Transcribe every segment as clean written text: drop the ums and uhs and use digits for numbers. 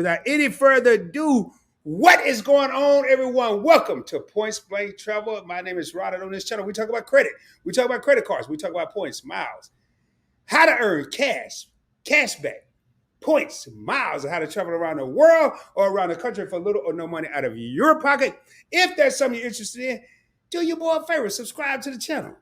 without any further ado, what is going on, everyone? Welcome to Points Blank Travel. My name is Rod, and on this channel, we talk about credit. We talk about credit cards. We talk about points, miles, how to earn cash back, points, miles, and how to travel around the world or around the country for little or no money out of your pocket. If that's something you're interested in, do your boy a favor, subscribe to the channel.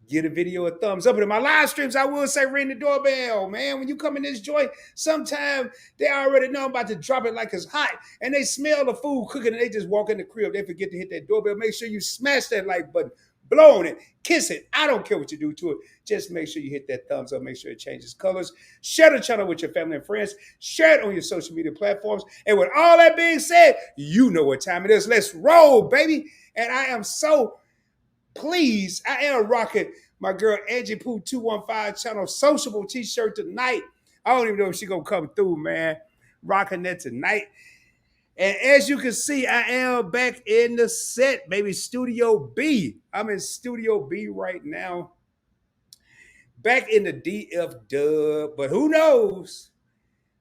Give the video a thumbs up. And in my live streams, I will say ring the doorbell, man. When you come in this joint, sometimes they already know I'm about to drop it like it's hot. And they smell the food cooking and they just walk in the crib. They forget to hit that doorbell. Make sure you smash that like button, blow on it, kiss it. I don't care what you do to it. Just make sure you hit that thumbs up. Make sure it changes colors. Share the channel with your family and friends. Share it on your social media platforms. And with all that being said, you know what time it is. Let's roll, baby. And I am so please, I am rocking my girl Angie Pooh 215 channel sociable t-shirt tonight. I don't even know if she's gonna come through, man. Rocking that tonight. And as you can see, I am back in the set, baby. Studio B. I'm in Studio B right now. Back in the DF dub, but who knows?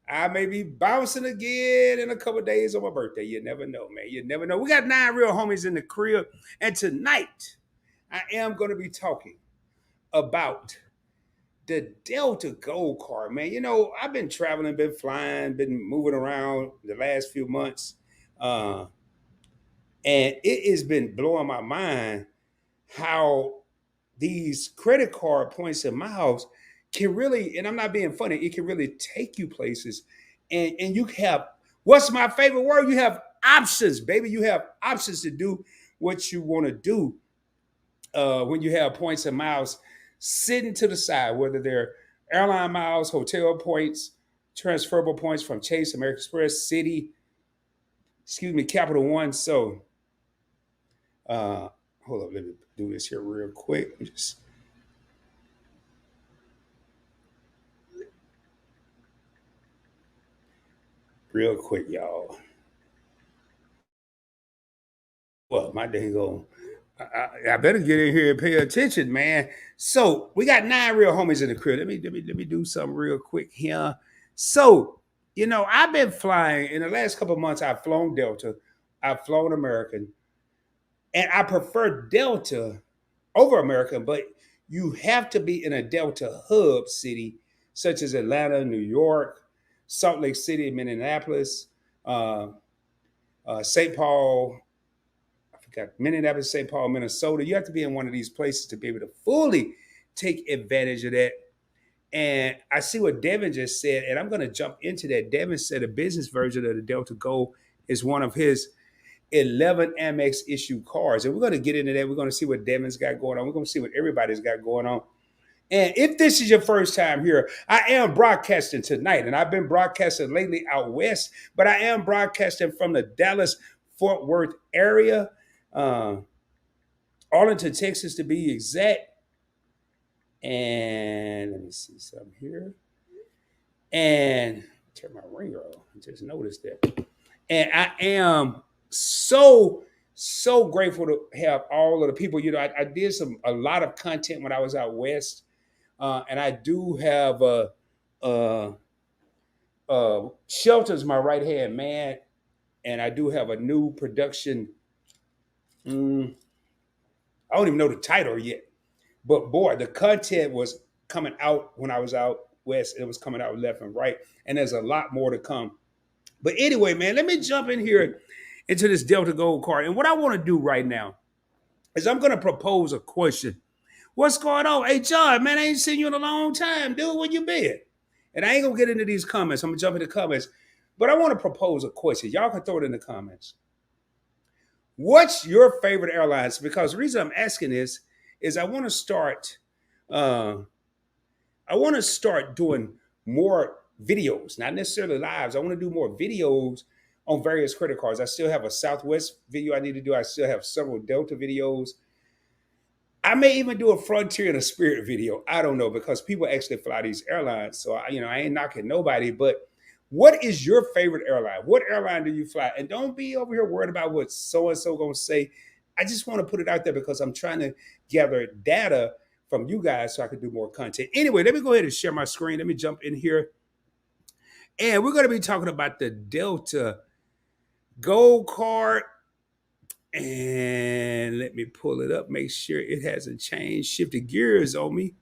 I may be bouncing again in a couple of days on my birthday. You never know, man. You never know. We got 9 real homies in the crib, and tonight I am going to be talking about the Delta Gold Card, man. You know, I've been traveling, been flying, been moving around the last few months. And it has been blowing my mind how these credit card points and miles can really, and I'm not being funny, it can really take you places. And you have, what's my favorite word? You have options, baby. You have options to do what you want to do. When you have points and miles sitting to the side, whether they're airline miles, hotel points, transferable points from Chase, American Express, Citi, Capital One. So, hold up, let me do this here real quick. Just real quick, y'all. Well, my day go. I better get in here and pay attention, man. So we got 9 real homies in the crib. Let me do something real quick here. So, you know, I've been flying in the last couple of months. I've flown Delta, I've flown American, and I prefer Delta over American, but you have to be in a Delta hub city, such as Atlanta, New York, Salt Lake City, Minneapolis, St. Paul, got Minneapolis, St. Paul, Minnesota. You have to be in one of these places to be able to fully take advantage of that. And I see what Devin just said, and I'm going to jump into that. Devin said a business version of the Delta Gold is one of his 11 Amex issue cards. And we're going to get into that. We're going to see what Devin's got going on. We're going to see what everybody's got going on. And if this is your first time here, I am broadcasting tonight. And I've been broadcasting lately out west, but I am broadcasting from the Dallas-Fort Worth area. Arlington, Texas, to be exact. And let me see something here. And turn my ringer on. I just noticed that. And I am so grateful to have all of the people. You know, I did a lot of content when I was out west, and I do have Shelter's my right hand man, and I do have a new production. I don't even know the title yet, but boy, the content was coming out when I was out west. It was coming out left and right, and there's a lot more to come. But anyway, man, let me jump in here into this Delta Gold Card. And what I want to do right now is I'm going to propose a question. What's going on? Hey, John, man, I ain't seen you in a long time, dude. Where you been? And I ain't going to get into these comments. I'm going to jump into the comments. But I want to propose a question. Y'all can throw it in the comments. What's your favorite airlines? Because the reason I'm asking this is I want to start doing more videos, not necessarily lives. I want to do more videos on various credit cards. I still have a Southwest video I need to do. I still have several Delta videos. I may even do a Frontier and a Spirit video. I don't know, because people actually fly these airlines. So, I ain't knocking nobody, but what is your favorite airline? What airline do you fly? And don't be over here worried about what so-and-so going to say. I just want to put it out there because I'm trying to gather data from you guys so I can do more content. Anyway, let me go ahead and share my screen. Let me jump in here. And we're going to be talking about the Delta Gold Card. And let me pull it up, make sure it hasn't changed, shifted gears on me.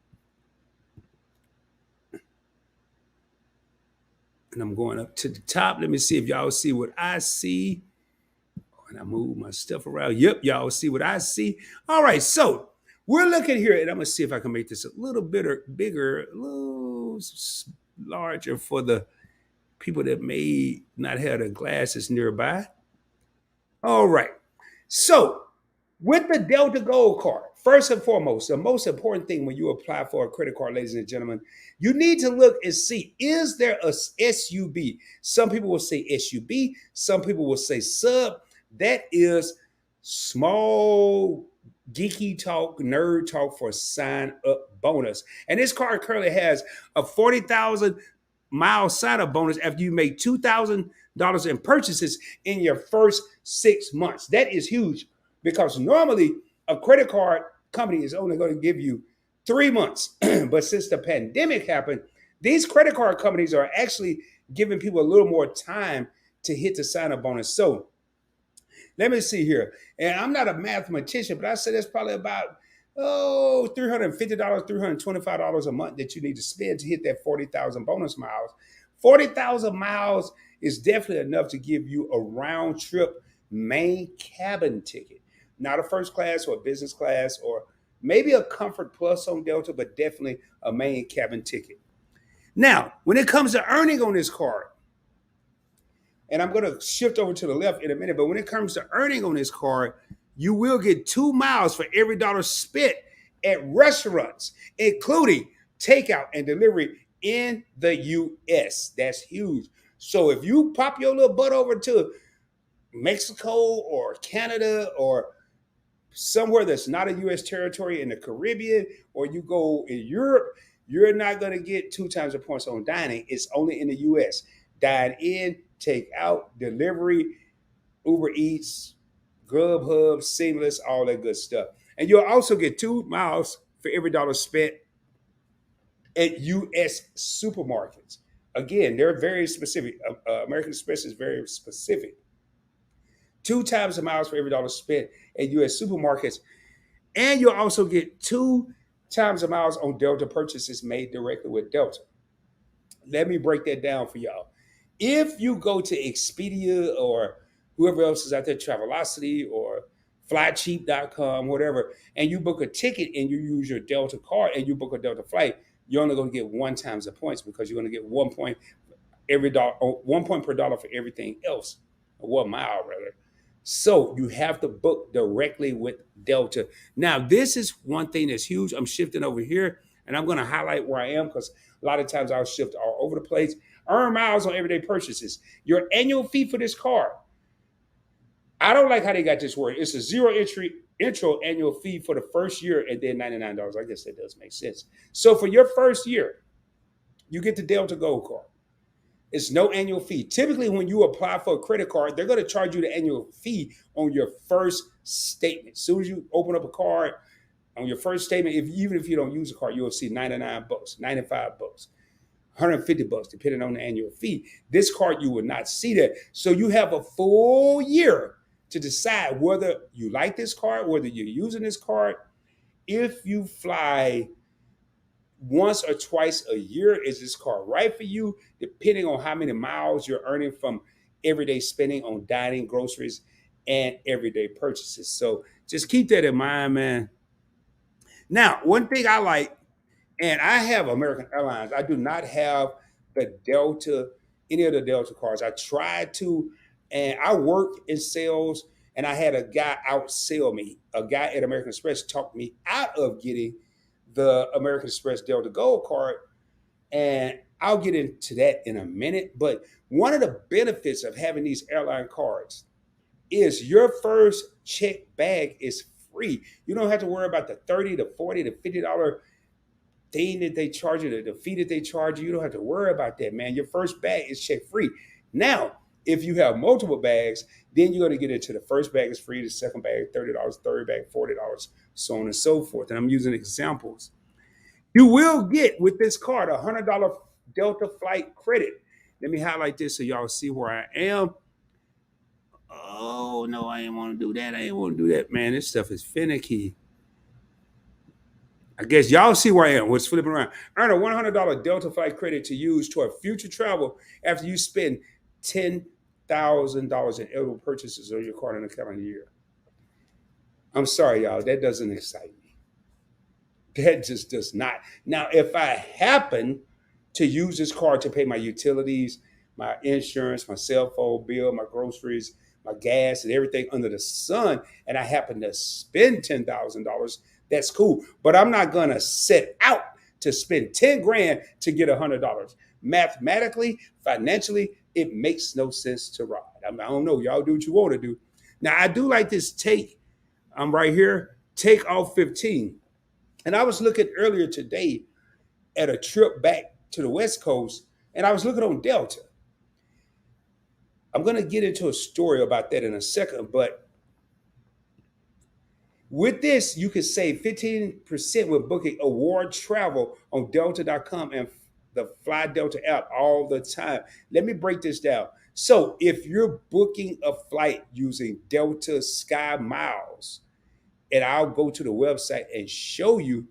And I'm going up to the top. Let me see if y'all see what I see. And I move my stuff around. Yep, y'all see what I see. All right, so we're looking here, and I'm gonna see if I can make this a little bit bigger, a little larger for the people that may not have their glasses nearby. All right. So, with the Delta Gold Card, first and foremost, the most important thing when you apply for a credit card, ladies and gentlemen, you need to look and see, is there a SUB? Some people will say SUB, some people will say sub. That is small, geeky talk, nerd talk for sign up bonus. And this card currently has a 40,000 mile sign up bonus after you make $2,000 in purchases in your first 6 months. That is huge because normally a credit card company is only going to give you 3 months. But since the pandemic happened, these credit card companies are actually giving people a little more time to hit the sign up bonus. So let me see here. And I'm not a mathematician, but I said that's probably about $350, $325 a month that you need to spend to hit that 40,000 bonus miles. 40,000 miles is definitely enough to give you a round trip main cabin ticket. Not a first class or a business class or maybe a comfort plus on Delta, but definitely a main cabin ticket. Now, when it comes to earning on this card, and I'm going to shift over to the left in a minute, but when it comes to earning on this card, you will get 2 miles for every dollar spent at restaurants, including takeout and delivery in the US. That's huge. So if you pop your little butt over to Mexico or Canada or somewhere that's not a US territory in the Caribbean, or you go in Europe, you're not going to get 2 times the points on dining. It's only in the US. Dine in, take out, delivery, Uber Eats, Grubhub, Seamless, all that good stuff. And you'll also get 2 miles for every dollar spent at US supermarkets. Again, they're very specific. American Express is very specific. 2 times the miles for every dollar spent at US supermarkets. And you'll also get 2 times the miles on Delta purchases made directly with Delta. Let me break that down for y'all. If you go to Expedia or whoever else is out there, Travelocity or flycheap.com, whatever, and you book a ticket and you use your Delta card and you book a Delta flight, you're only going to get 1 times the points because you're going to get 1 point every dollar, 1 point per dollar for everything else, or 1 mile rather. So you have to book directly with Delta. Now, this is one thing that's huge. I'm shifting over here and I'm going to highlight where I am because a lot of times I'll shift all over the place. Earn miles on everyday purchases. Your annual fee for this card. I don't like how they got this word. It's a zero intro annual fee for the first year and then $99. I guess that does make sense. So for your first year, you get the Delta Gold Card. It's no annual fee. Typically, when you apply for a credit card, they're going to charge you the annual fee on your first statement. As soon as you open up a card, on your first statement, even if you don't use a card, you'll see $99, $95, $150, depending on the annual fee. This card, you will not see that. So you have a full year to decide whether you like this card, whether you're using this card. If you fly once or twice a year, is this card right for you? Depending on how many miles you're earning from everyday spending on dining, groceries, and everyday purchases. So just keep that in mind, man. Now, one thing I like, and I have American Airlines. I do not have the Delta, any of the Delta cards. I tried to, and I work in sales, and I had a guy outsell me. A guy at American Express talked me out of getting the American Express Delta Gold card, and I'll get into that in a minute. But one of the benefits of having these airline cards is your first check bag is free. You don't have to worry about the 30 to 40 to $50 thing that they charge you, the fee that they charge you. You don't have to worry about that, man. Your first bag is check free. Now, if you have multiple bags, then you're going to get into the first bag is free, the second bag $30, third bag $40, so on and so forth. And I'm using examples. You will get with this card $100 Delta flight credit. Let me highlight this so y'all see where I am. Oh no, I ain't want to do that. I ain't want to do that, man. This stuff is finicky. I guess y'all see where I am. What's flipping around? Earn a $100 Delta flight credit to use toward future travel after you spend $10,000 in edible purchases on your card in a calendar year. I'm sorry, y'all. That doesn't excite me. That just does not. Now, if I happen to use this card to pay my utilities, my insurance, my cell phone bill, my groceries, my gas, and everything under the sun, and I happen to spend $10,000, that's cool. But I'm not gonna set out to spend 10 grand to get $100. Mathematically, financially, it makes no sense to ride. I don't know. Y'all do what you want to do. Now, I do like this take. I'm right here. Take off 15. And I was looking earlier today at a trip back to the West Coast, and I was looking on Delta. I'm going to get into a story about that in a second, but with this, you can save 15% with booking award travel on delta.com and the Fly Delta app all the time. Let me break this down. So, if you're booking a flight using Delta Sky Miles, and I'll go to the website and show you,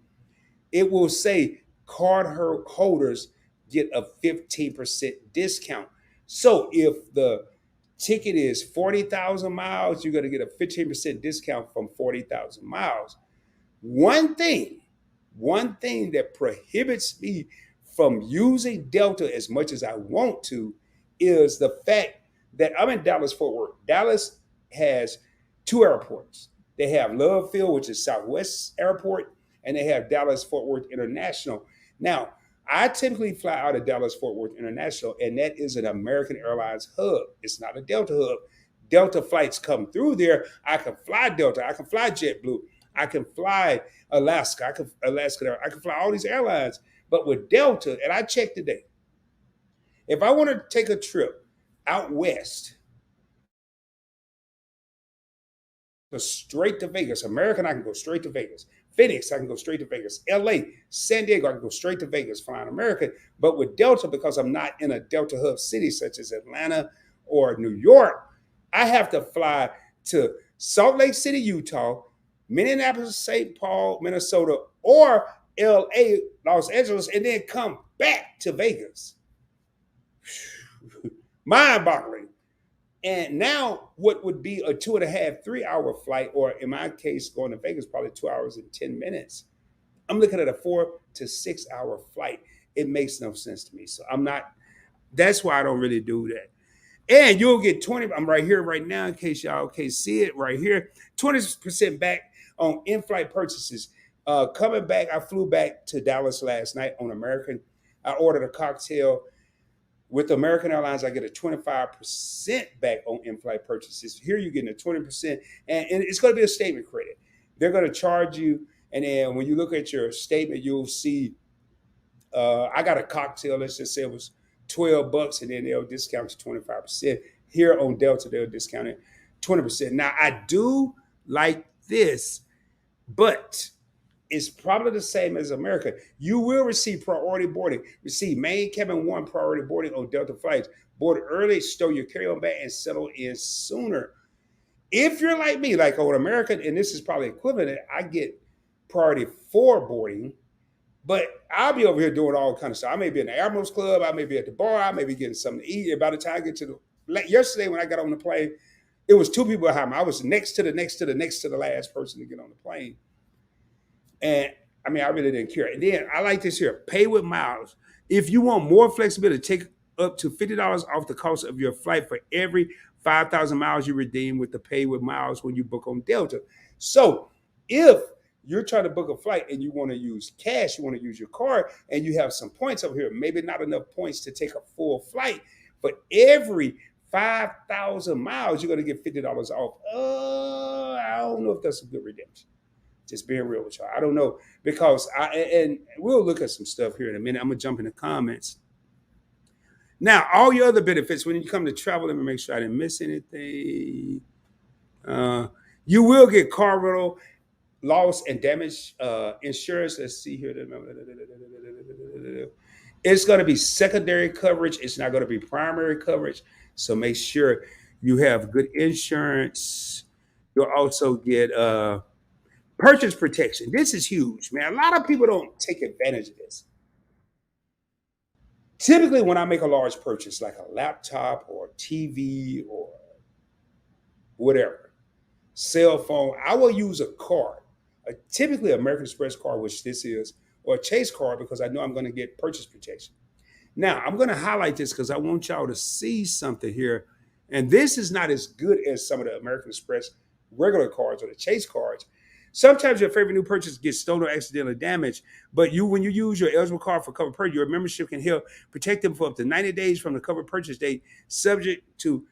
it will say card holders get a 15% discount. So if the ticket is 40,000 miles, you're going to get a 15% discount from 40,000 miles. One thing, one thing that prohibits me from using Delta as much as I want to is the fact that I'm in Dallas Fort Worth. Dallas has two airports. They have Love Field, which is Southwest Airport, and they have Dallas Fort Worth International. Now, I typically fly out of Dallas Fort Worth International, and that is an American Airlines hub. It's not a Delta hub. Delta flights come through there. I can fly Delta. I can fly JetBlue. I can fly Alaska. I can fly all these airlines. But with Delta, and I checked today, if I want to take a trip out west, go straight to Vegas. American, I can go straight to Vegas. Phoenix, I can go straight to Vegas. LA, San Diego, I can go straight to Vegas flying American. But with Delta, because I'm not in a Delta hub city such as Atlanta or New York, I have to fly to Salt Lake City, Utah, Minneapolis, St. Paul, Minnesota, or LA, Los Angeles, and then come back to Vegas. Mind boggling. And now, what would be a 2.5, 3 hour flight, or in my case, going to Vegas, probably 2 hours and 10 minutes, I'm looking at a 4 to 6 hour flight. It makes no sense to me. So I'm not, that's why I don't really do that. And you'll get 20, I'm right here right now, in case y'all can't see it right here, 20% back on in-flight purchases. Coming back, I flew back to Dallas last night on American. I ordered a cocktail. With American Airlines, I get a 25% back on in-flight purchases. Here you're getting a 20%, and it's going to be a statement credit. They're going to charge you, and then when you look at your statement, you'll see I got a cocktail, let's just say it was $12, and then they'll discount to 25%. Here on Delta, they'll discount it 20%. Now, I do like this, but it's probably the same as America. You will receive priority boarding. Receive main cabin one priority boarding on Delta flights. Board early, stow your carry-on bag, and settle in sooner. If you're like me, like on American, and this is probably equivalent, I get priority 4 boarding, but I'll be over here doing all kind of stuff. I may be in the Admirals Club. I may be at the bar. I may be getting something to eat. And by the time I get to the, like yesterday when I got on the plane, it was 2 people behind me. I was next to the last person to get on the plane. And I mean, I really didn't care. And then I like this here, pay with miles. If you want more flexibility, take up to $50 off the cost of your flight for every 5,000 miles you redeem with the pay with miles when you book on Delta. So if you're trying to book a flight and you want to use cash, you want to use your card, and you have some points over here, maybe not enough points to take a full flight, but every 5,000 miles, you're going to get $50 off. I don't know if that's a good redemption. Just being real with y'all. I don't know because and we'll look at some stuff here in a minute. I'm gonna jump in the comments. Now, all your other benefits when you come to travel, let me make sure I didn't miss anything. You will get car rental, loss and damage insurance. Let's see here. It's going to be secondary coverage. It's not going to be primary coverage. So make sure you have good insurance. You'll also get purchase protection. This is huge, man. A lot of people don't take advantage of this. Typically, when I make a large purchase, like a laptop or TV or whatever, cell phone, I will use a card, typically American Express card, which this is, or a Chase card because I know I'm going to get purchase protection. Now, I'm going to highlight this because I want y'all to see something here. And this is not as good as some of the American Express regular cards or the Chase cards. Sometimes your favorite new purchase gets stolen or accidentally damaged, but when you use your eligible card for covered purchase, your membership can help protect them for up to 90 days from the covered purchase date, subject to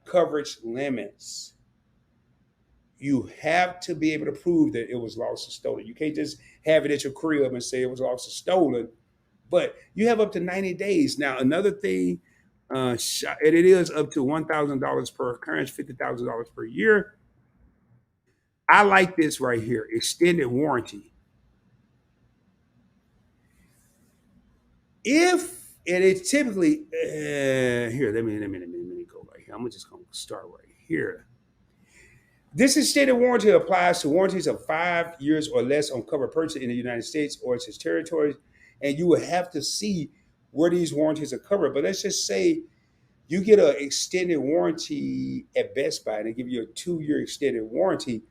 coverage limits. You have to be able to prove that it was lost or stolen. You can't just have it at your crib and say it was lost or stolen, but you have up to 90 days. Now, another thing, and it is up to $1,000 per occurrence, $50,000 per year. I like this right here, extended warranty. If and it's typically here, let me go right here. I'm just gonna start right here. This extended warranty applies to warranties of 5 years or less on covered purchase in the United States or its territories, and you will have to see where these warranties are covered. But let's just say you get an extended warranty at Best Buy, and they give you a 2-year extended warranty,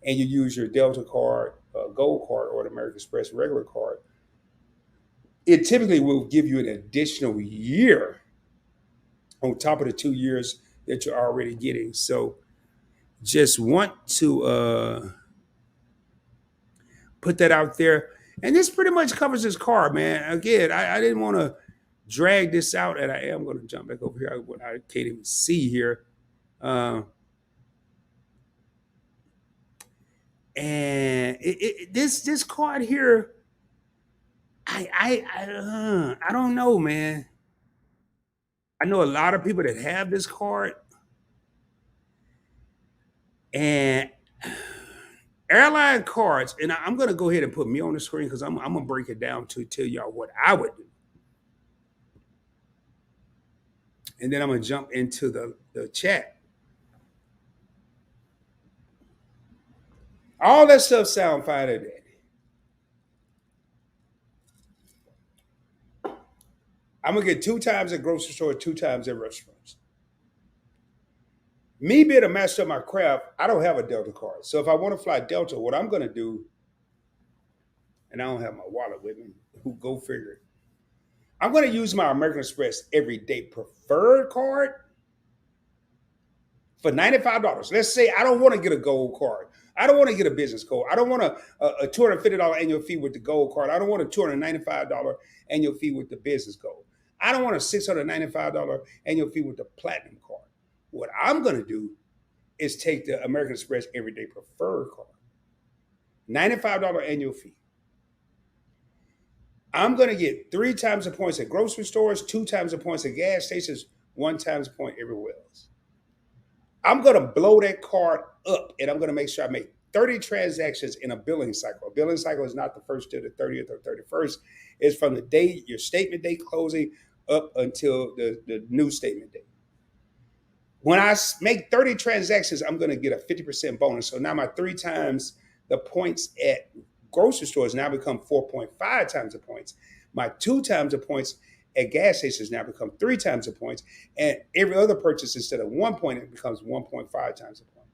and you use your Delta card, Gold card, or the American Express regular card. It typically will give you an additional year on top of the 2 years that you're already getting. So just want to put that out there. And this pretty much covers this car, man. Again, I didn't want to drag this out, and I am going to jump back over here. I can't even see here. Uh, and this card here, I don't know, man. I know a lot of people that have this card, and airline cards. And I'm going to go ahead and put me on the screen because I'm going to break it down to tell y'all what I would do, and then I'm going to jump into the chat. All that stuff sound fine and dandy. I'm gonna get 2 times at grocery store, 2 times at restaurants. Me being a master of my craft, I don't have a Delta card. So if I want to fly Delta, what I'm gonna do, and I don't have my wallet with me, who go figure. I'm gonna use my American Express everyday preferred card for $95. Let's say I don't want to get a gold card. I don't want to get a business card. I don't want a $250 annual fee with the gold card. I don't want a $295 annual fee with the business gold. I don't want a $695 annual fee with the platinum card. What I'm going to do is take the American Express Everyday Preferred card, $95 annual fee. I'm going to get 3 times the points at grocery stores, 2 times the points at gas stations, 1 times the point everywhere else. I'm going to blow that card up, and I'm going to make sure I make 30 transactions in a billing cycle. A billing cycle is not the first to the 30th or 31st. It's from the date, your statement date closing up until the new statement date. When I make 30 transactions, I'm going to get a 50% bonus. So now my 3 times the points at grocery stores now become 4.5 times the points. My 2 times the points at gas stations now become 3 times the points. And every other purchase, instead of 1 point, it becomes 1.5 times the point.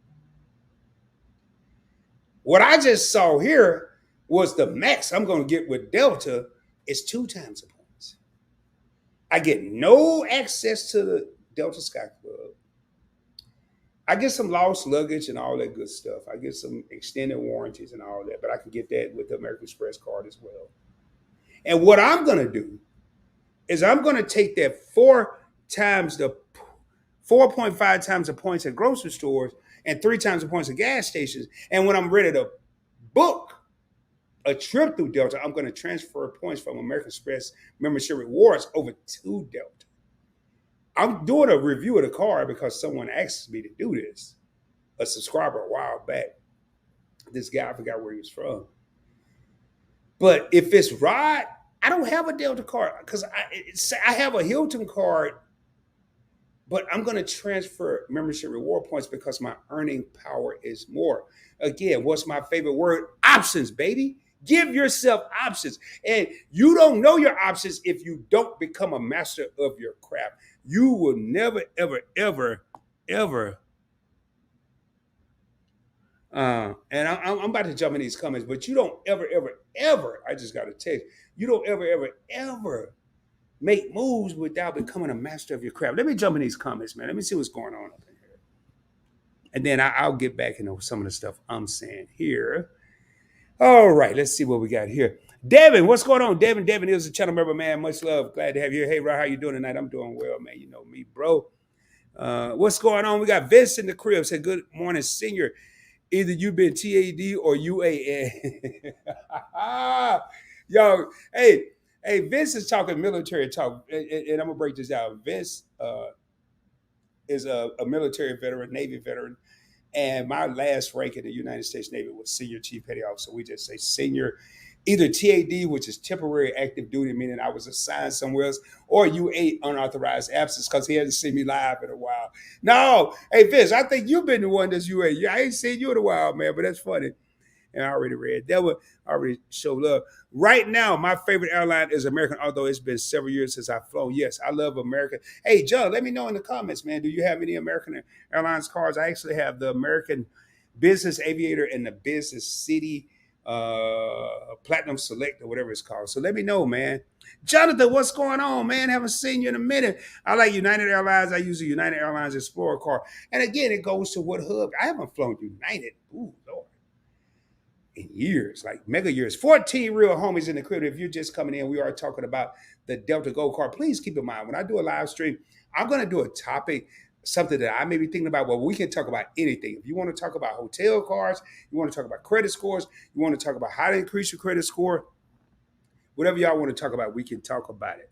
What I just saw here was the max I'm going to get with Delta is 2 times the points. I get no access to the Delta Sky Club. I get some lost luggage and all that good stuff. I get some extended warranties and all that, but I can get that with the American Express card as well. And what I'm going to do is I'm going to take that 4.5 times the points at grocery stores and 3 times the points at gas stations. And when I'm ready to book a trip through Delta, I'm going to transfer points from American Express membership rewards over to Delta. I'm doing a review of the card because someone asked me to do this. A subscriber a while back. This guy, I forgot where he was from. But if it's right, I don't have a Delta card because I have a Hilton card, but I'm going to transfer membership reward points because my earning power is more. Again, what's my favorite word? Options, baby. Give yourself options. And you don't know your options if you don't become a master of your craft. You will never, ever, ever, ever. And I'm about to jump in these comments, but you don't ever, ever, ever. I just got to tell you, you don't ever, ever, ever make moves without becoming a master of your craft. Let me jump in these comments, man. Let me see what's going on up in here. And then I'll get back into some of the stuff I'm saying here. All right, let's see what we got here. Devin, what's going on? Devin is a channel member, man. Much love. Glad to have you here. Hey, Rod, how you doing tonight? I'm doing well, man. You know me, bro. What's going on? We got Vince in the crib. Said, good morning, senior. Either you been TAD or UAN. Yo, hey, Vince is talking military talk, and I'm gonna break this down. Vince is a military veteran, Navy veteran, and my last rank in the United States Navy was senior chief petty officer. We just say senior, either TAD, which is temporary active duty, meaning I was assigned somewhere else, or UA, unauthorized absence, because he hasn't seen me live in a while. No, hey Vince, I think you've been the one that's UA. Yeah, I ain't seen you in a while, man, but that's funny. And I already read that one. I already show love. Right now, my favorite airline is American, although it's been several years since I've flown. Yes, I love American. Hey, John, let me know in the comments, man. Do you have any American Airlines cards? I actually have the American Business Aviator and the Business City Platinum Select or whatever it's called. So let me know, man. Jonathan, what's going on, man? Haven't seen you in a minute. I like United Airlines. I use a United Airlines Explorer card. And again, it goes to what hub. I haven't flown United. Ooh, Lord. In years, like mega years. 14 real homies in the crib. If you're just coming in, we are talking about the Delta Gold Card. Please keep in mind, when I do a live stream, I'm going to do a topic, something that I may be thinking about. Well, we can talk about anything. If you want to talk about hotel cards, you want to talk about credit scores, you want to talk about how to increase your credit score, whatever y'all want to talk about, we can talk about it.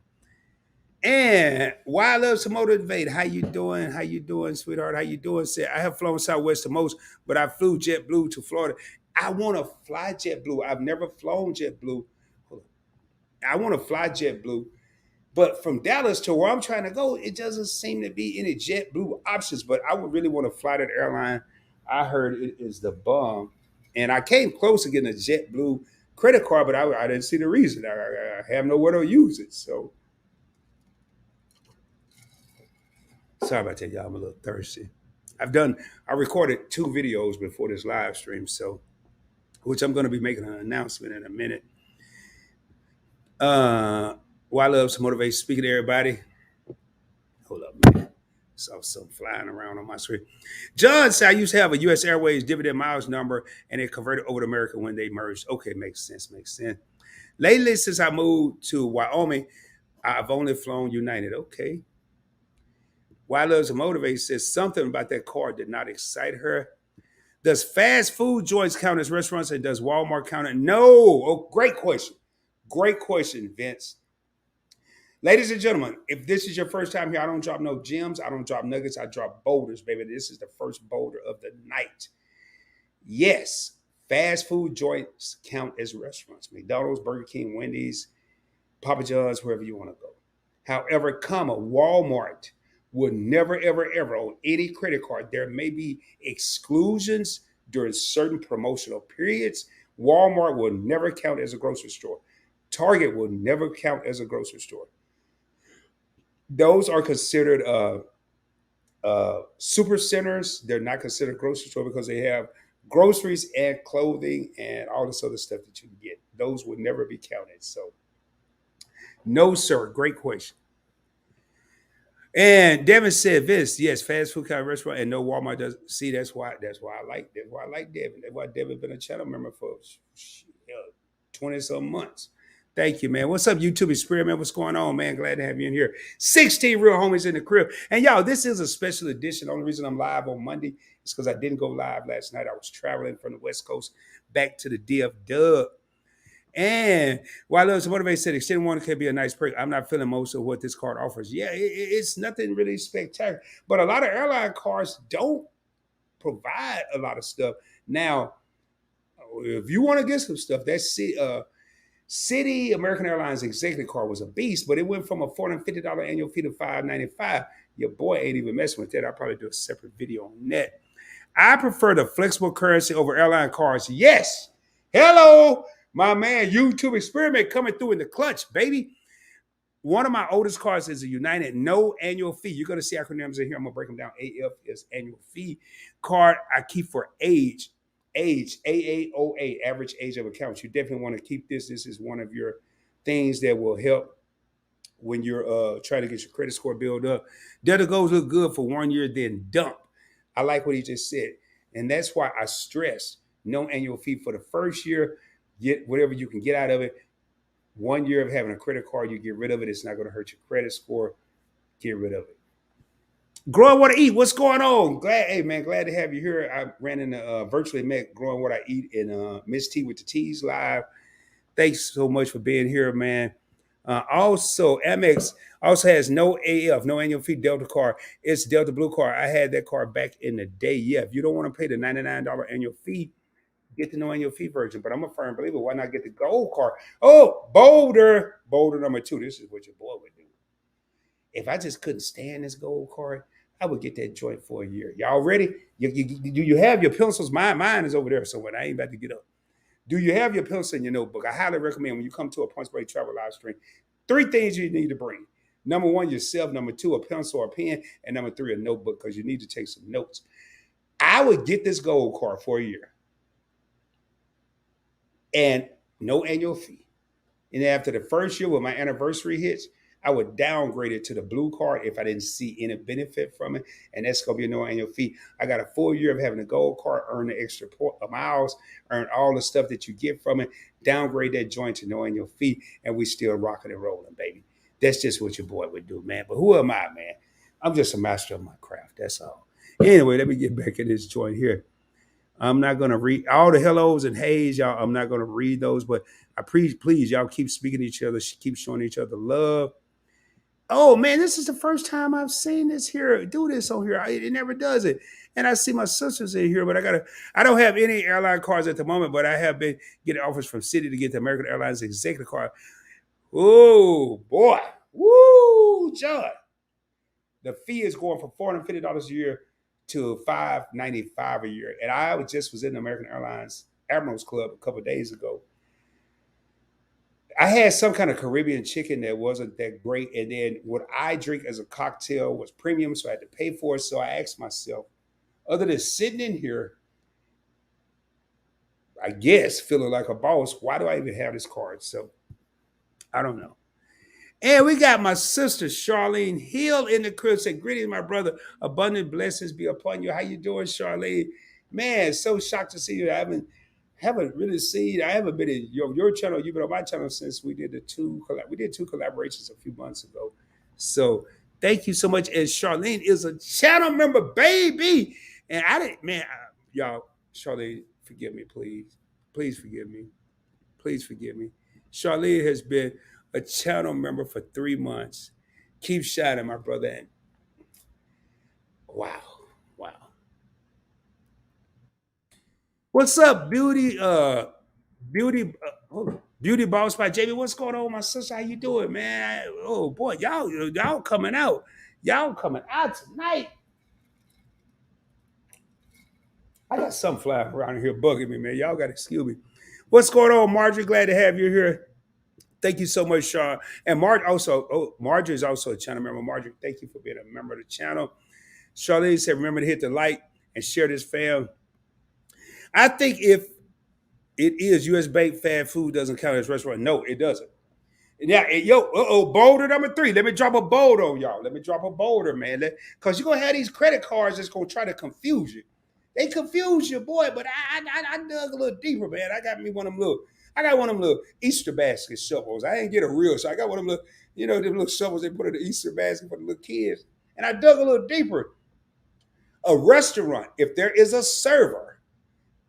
And why I love to motivate. How you doing? How you doing, sweetheart? How you doing? Say, I have flown Southwest the most, but I flew JetBlue to Florida. I want to fly JetBlue. I've never flown JetBlue. I want to fly JetBlue, but from Dallas to where I'm trying to go, it doesn't seem to be any JetBlue options. But I would really want to fly that airline. I heard it is the bomb, and I came close to getting a JetBlue credit card, but I didn't see the reason. I have nowhere to use it, so. Sorry about that, y'all. I'm a little thirsty. I recorded 2 videos before this live stream, so which I'm going to be making an announcement in a minute. Why I love to motivate. Speaking to everybody. Hold up, man. Saw some flying around on my screen. John said I used to have a U.S. Airways dividend miles number, and it converted over to American when they merged. Okay, makes sense. Lately, since I moved to Wyoming, I've only flown United. Okay. Why Loves to Motivate says something about that card did not excite her. Does fast food joints count as restaurants, and does Walmart count? No. Oh, great question. Great question, Vince. Ladies and gentlemen, if this is your first time here, I don't drop no gems. I don't drop nuggets. I drop boulders, baby. This is the first boulder of the night. Yes, fast food joints count as restaurants. McDonald's, Burger King, Wendy's, Papa John's, wherever you want to go. However, Walmart would never, ever, ever on any credit card. There may be exclusions during certain promotional periods. Walmart will never count as a grocery store. Target will never count as a grocery store. Those are considered super centers. They're not considered grocery store because they have groceries and clothing and all this other stuff that you can get. Those would never be counted. So, no, sir. Great question. And Devin said this, yes, fast food kind of restaurant, and no Walmart does. See, that's why I like Devin. That's why Devin been a channel member for 20 some months. Thank you, man. What's up, YouTube Experiment? What's going on, man? Glad to have you in here. 16 real homies in the crib. And y'all, this is a special edition. The only reason I'm live on Monday is because I didn't go live last night. I was traveling from the West Coast back to the DF Dub. And while Love to Motivate said extended warranty can be a nice perk, I'm not feeling most of what this card offers. Yeah, it's nothing really spectacular. But a lot of airline cards don't provide a lot of stuff. Now, if you want to get some stuff, City American Airlines executive card was a beast, but it went from a $450 annual fee to $595. Your boy ain't even messing with that. I'll probably do a separate video on that. I prefer the flexible currency over airline cards. Yes. Hello, my man. YouTube experiment coming through in the clutch, baby. One of my oldest cards is a United no annual fee. You're going to see acronyms in here. I'm going to break them down. AF is annual fee card I keep for age. Age, AAOA, average age of accounts. You definitely want to keep this. This is one of your things that will help when you're trying to get your credit score built up. Delta goes look good for 1 year, then dump. I like what he just said. And that's why I stress no annual fee for the first year. Get whatever you can get out of it. 1 year of having a credit card, you get rid of it. It's not going to hurt your credit score. Get rid of it. Growing What I Eat. What's going on? Hey man, glad to have you here. I ran into virtually met Growing What I Eat in Miss T with the T's live. Thanks so much for being here, man. Also, Amex also has no AF, no annual fee Delta card. It's Delta Blue card. I had that card back in the day. Yeah, if you don't want to pay the $99 annual fee, get the no annual fee version. But I'm a firm believer. Why not get the gold card? Oh, Boulder number 2. This is what your boy would do. If I just couldn't stand this gold card, I would get that joint for a year. Y'all ready? Do you have your pencils? Mine is over there somewhere. I ain't about to get up. Do you have your pencil in your notebook? I highly recommend when you come to a Punch Break Travel live stream, 3 things you need to bring. Number 1, yourself. Number 2, a pencil or a pen. And number 3, a notebook because you need to take some notes. I would get this gold card for a year and no annual fee. And after the first year, when my anniversary hits, I would downgrade it to the blue card if I didn't see any benefit from it. And that's going to be a no annual fee. I got a full year of having a gold card, earn the extra miles, earn all the stuff that you get from it, downgrade that joint to no annual fee, and we still rocking and rolling, baby. That's just what your boy would do, man. But who am I, man? I'm just a master of my craft. That's all. Anyway, let me get back in this joint here. I'm not going to read all the hellos and heys, y'all. I'm not going to read those, but I please, y'all keep speaking to each other, keep showing each other love. Oh man, this is the first time I've seen this here. Do this on here. It never does it. And I see my sisters in here, but I don't have any airline cards at the moment, but I have been getting offers from Citi to get the American Airlines executive card. Oh boy. Woo, John. The fee is going from $450 a year to $595 a year. And I just was in the American Airlines Admirals Club a couple of days ago. I had some kind of Caribbean chicken that wasn't that great. And then what I drink as a cocktail was premium, so I had to pay for it. So I asked myself, other than sitting in here, I guess, feeling like a boss, why do I even have this card? So I don't know. And we got my sister Charlene Hill in the crib. Say, greetings, my brother. Abundant blessings be upon you. How you doing, Charlene? Man, so shocked to see you. I haven't really seen. I haven't been in your channel. You've been on my channel since we did two collaborations a few months ago. So thank you so much. And Charlene is a channel member, baby. And I didn't, man, y'all. Charlene, forgive me, please. Please forgive me. Please forgive me. Charlene has been a channel member for 3 months. Keep shining, my brother. And wow, wow. What's up, beauty? Hold on. Beauty Boss by JB. What's going on, my sister? How you doing, man? Oh boy, y'all coming out. Y'all coming out tonight. I got some flying around here bugging me, man. Y'all got to excuse me. What's going on, Marjorie? Glad to have you here. Thank you so much, Sean. And Marjorie is also a channel member. Marjorie, thank you for being a member of the channel. Charlene said, remember to hit the like and share this, fam. I think if it is U.S. baked fast food doesn't count as restaurant. No, it doesn't. Now, boulder number 3. Let me drop a boulder on y'all. Let me drop a boulder, man. Because you're going to have these credit cards that's going to try to confuse you. They confuse you, boy, but I dug a little deeper, man. I got one of them little Easter basket shovels. I ain't get a real, so I got one of them little, them little shovels they put in the Easter basket for the little kids. And I dug a little deeper. A restaurant, if there is a server,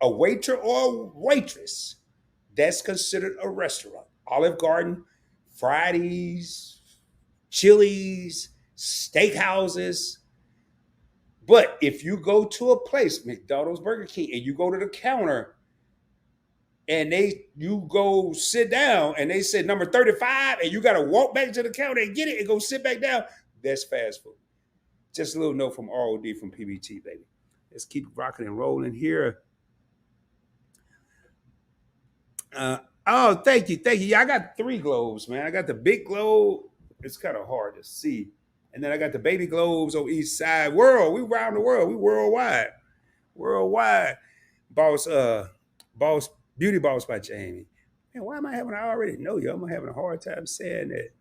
a waiter or a waitress, that's considered a restaurant. Olive Garden, Fridays, Chili's, steakhouses. But if you go to a place, McDonald's, Burger King, and you go to the counter and you go sit down and they said number 35 and you got to walk back to the counter and get it and go sit back down, that's fast food. Just a little note from ROD from PBT, baby. Let's keep rocking and rolling here. Uh, oh, thank you, thank you. Yeah, I got 3 globes, man. I got the big globe. It's kind of hard to see, and then I got the baby globes on each side. World, we around the world. We worldwide, worldwide. Boss, boss, beauty boss by Jamie. Man, why am I having? I already know you. I'm having a hard time saying that.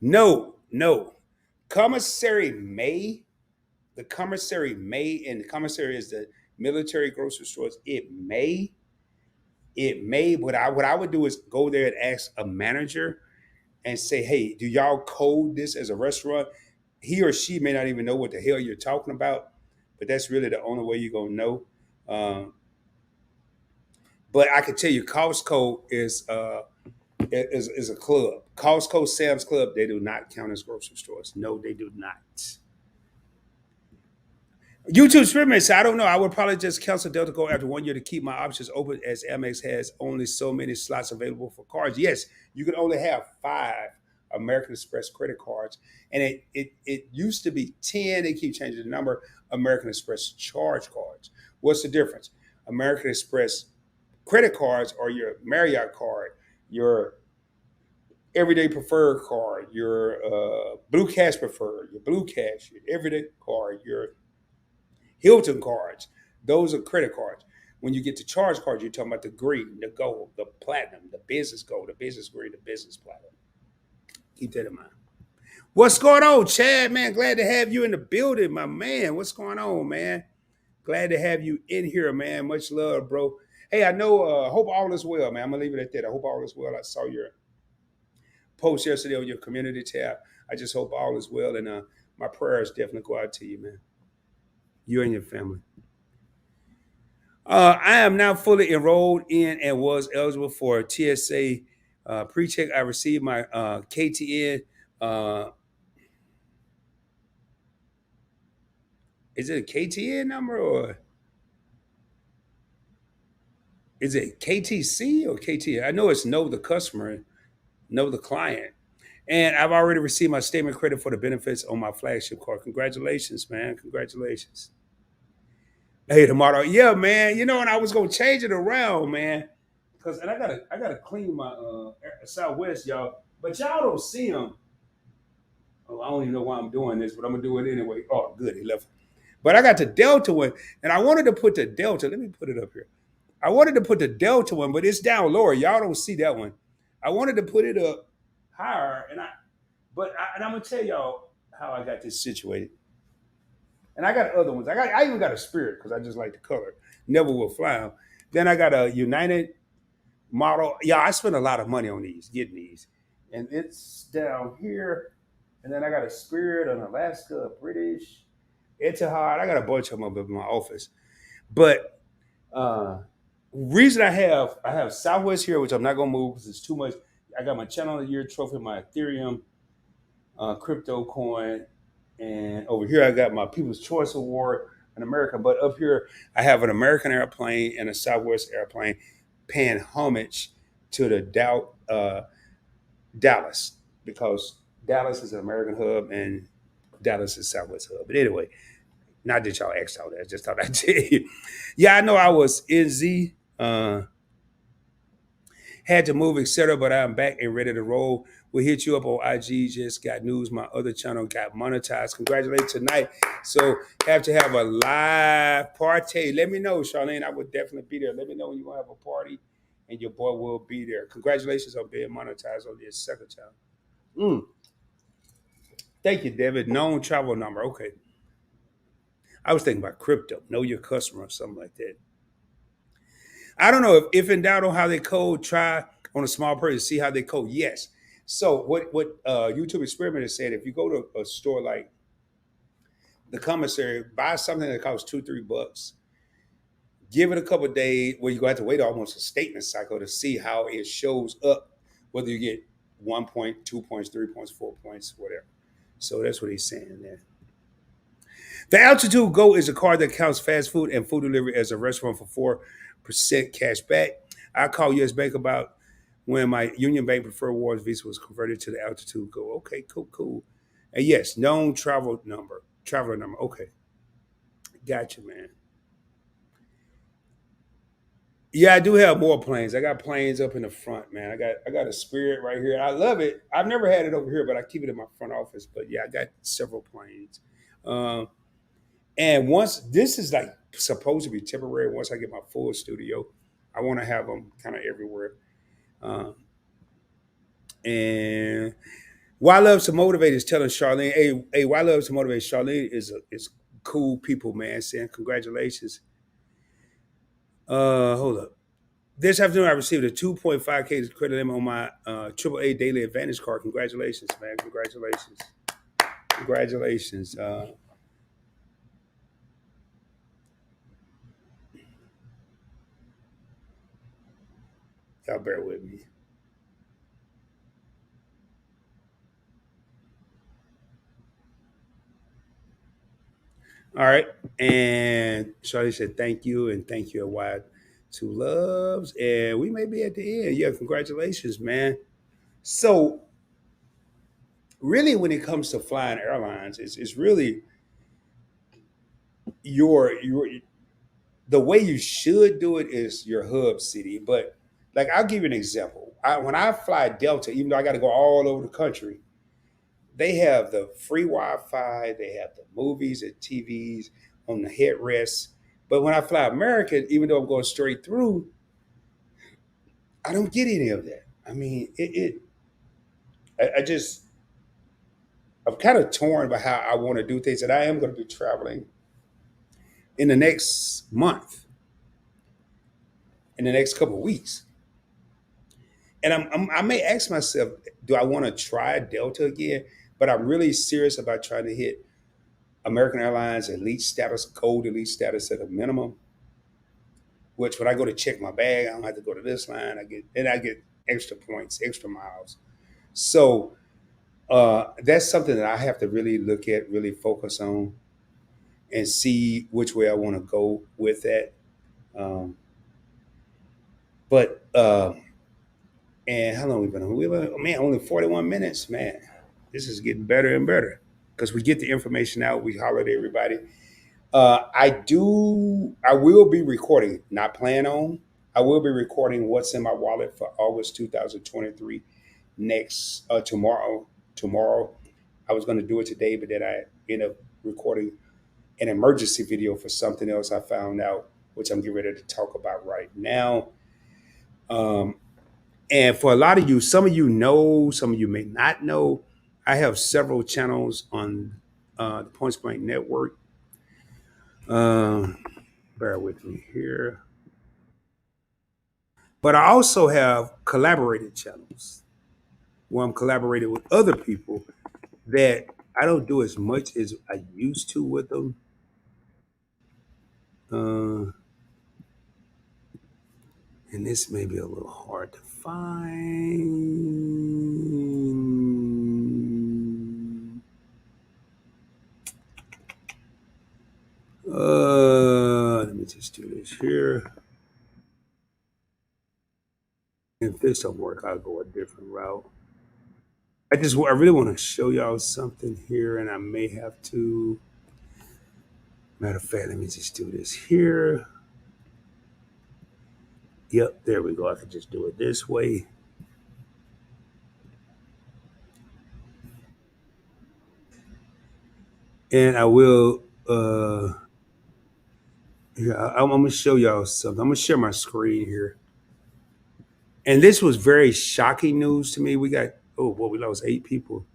No, no. Commissary May. The commissary may, and the commissary is the military grocery stores. It may. What I would do is go there and ask a manager and say, "Hey, do y'all code this as a restaurant?" He or she may not even know what the hell you're talking about, but that's really the only way you're gonna know. Um, but I can tell you, Costco is a club. Costco, Sam's Club, they do not count as grocery stores. No, they do not. YouTube experiments. I don't know. I would probably just cancel Delta Go after 1 year to keep my options open, as Amex has only so many slots available for cards. Yes, you can only have 5 American Express credit cards, and it used to be 10. They keep changing the number. American Express charge cards. What's the difference? American Express credit cards are your Marriott card, your Everyday Preferred card, your Blue Cash Preferred, your Blue Cash, your Everyday card, your Hilton cards. Those are credit cards. When you get to charge cards, you're talking about the green, the gold, the platinum, the business gold, the business green, the business platinum. Keep that in mind. What's going on, Chad? Man, glad to have you in the building, my man. What's going on, man? Glad to have you in here, man. Much love, bro. Hey, I know. Hope all is well, man. I'm gonna leave it at that. I hope all is well. I saw your post yesterday on your community tab. I just hope all is well, and my prayers definitely go out to you, man. You and your family. I am now fully enrolled in and was eligible for TSA pre-check. I received my KTN. Uh, is it a KTN number or is it KTC or KTN? I know it's know the customer, know the client. And I've already received my statement credit for the benefits on my flagship card. Congratulations, man. Congratulations. Hey, tomorrow. Yeah, man. You know, and I was gonna change it around, man. Cause and I gotta clean my Southwest, y'all. But y'all don't see them. Oh, I don't even know why I'm doing this, but I'm gonna do it anyway. Oh, good, he left. But I got the Delta one, and I wanted to put the Delta. Let me put it up here. I wanted to put the Delta one, but it's down lower. Y'all don't see that one. I wanted to put it up higher, and I'm gonna tell y'all how I got this situated. And I got other ones. I even got a Spirit because I just like the color. Never will fly 'em. Then I got a United model. Yeah, I spent a lot of money on these, getting these, and it's down here. And then I got a Spirit, an Alaska, a British, Etihad. I got a bunch of them up in my office. But uh reason I have Southwest here, which I'm not gonna move because it's too much. I got my Channel of the Year trophy, my Ethereum crypto coin, and over here I got my People's Choice Award in America. But up here I have an American airplane and a Southwest airplane, paying homage to the Dallas, because Dallas is an American hub and Dallas is Southwest hub. But anyway, not that y'all asked all that, I just thought I'd tell you. Yeah, I know I was in Z. Had to move, etc. But I'm back and ready to roll. We'll hit you up on IG. Just got news. My other channel got monetized. Congratulations tonight. So have to have a live party. Let me know, Charlene. I would definitely be there. Let me know when you want to have a party, and your boy will be there. Congratulations on being monetized on this second channel. Mm. Thank you, David. Known travel number. Okay. I was thinking about crypto. Know your customer or something like that. I don't know if in doubt on how they code, try on a small person, see how they code. Yes. So what YouTube experiment is saying, if you go to a store like the commissary, buy something that costs $2-3, give it a couple of days where you go have to wait almost a statement cycle to see how it shows up, whether you get 1 point, 2 points, 3 points, 4 points, whatever. So that's what he's saying there. The Altitude Go is a card that counts fast food and food delivery as a restaurant for 4% cash back. I called US Bank about when my Union Bank Preferred Rewards Visa was converted to the Altitude Go. Okay, cool, cool. And yes, known traveler number. Okay, gotcha, man. Yeah, I do have more planes. I got planes up in the front, man. I got a Spirit right here. I love it. I've never had it over here, but I keep it in my front office. But yeah, I got several planes. Um, and once this is like supposed to be temporary, once I get my full studio, I want to have them kind of everywhere. Um, and why I love to motivate is telling Charlene, hey, why I love to motivate Charlene is cool people, man. Saying congratulations. Hold up. This afternoon, I received a 2.5K credit limit on my AAA Daily Advantage card. Congratulations, man. Congratulations. Congratulations. Y'all bear with me. All right. And Charlie said, thank you. And thank you, a wide two loves. And we may be at the end. Yeah, congratulations, man. So, really, when it comes to flying airlines, it's really your the way you should do it is your hub city. But like I'll give you an example. When I fly Delta, even though I got to go all over the country, they have the free Wi-Fi, they have the movies and TVs on the headrests. But when I fly American, even though I'm going straight through, I don't get any of that. I mean, I just I'm kind of torn by how I want to do things, and I am going to be traveling in the next month, in the next couple of weeks. And I may ask myself, do I want to try Delta again? But I'm really serious about trying to hit American Airlines elite status, gold elite status at a minimum. Which when I go to check my bag, I don't have to go to this line. I get extra points, extra miles. So that's something that I have to really look at, really focus on, and see which way I want to go with that. Um, but And how long we been on? Man, only 41 minutes, man. This is getting better and better because we get the information out. We holler at everybody. I will be recording, not plan on. I will be recording what's in my wallet for August 2023 tomorrow. Tomorrow, I was going to do it today, but then I ended up recording an emergency video for something else I found out, which I'm getting ready to talk about right now. Um, And for a lot of you, some of you know, some of you may not know, I have several channels on the Points Blank Network. Uh, bear with me here. But I also have collaborated channels where I'm collaborating with other people that I don't do as much as I used to with them. Uh, and this may be a little hard to find. Let me just do this here. If this don't work, I'll go a different route. I really want to show y'all something here, and I may have to. Matter of fact, let me just do this here. Yep, there we go. I can just do it this way. And I will here, I'm gonna show y'all something. I'm gonna share my screen here. And this was very shocking news to me. We lost 8 people.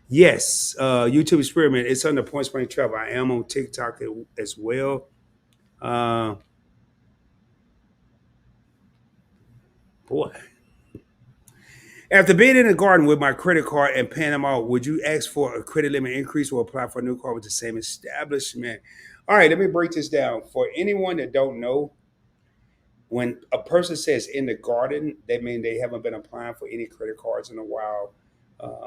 Yes, YouTube experiment. It's under Point Spring Travel. I am on TikTok as well. Uh, boy, after being in the garden with my credit card and paying them out, would you ask for a credit limit increase or apply for a new card with the same establishment? All right, let me break this down. For anyone that don't know, when a person says in the garden, that means they haven't been applying for any credit cards in a while.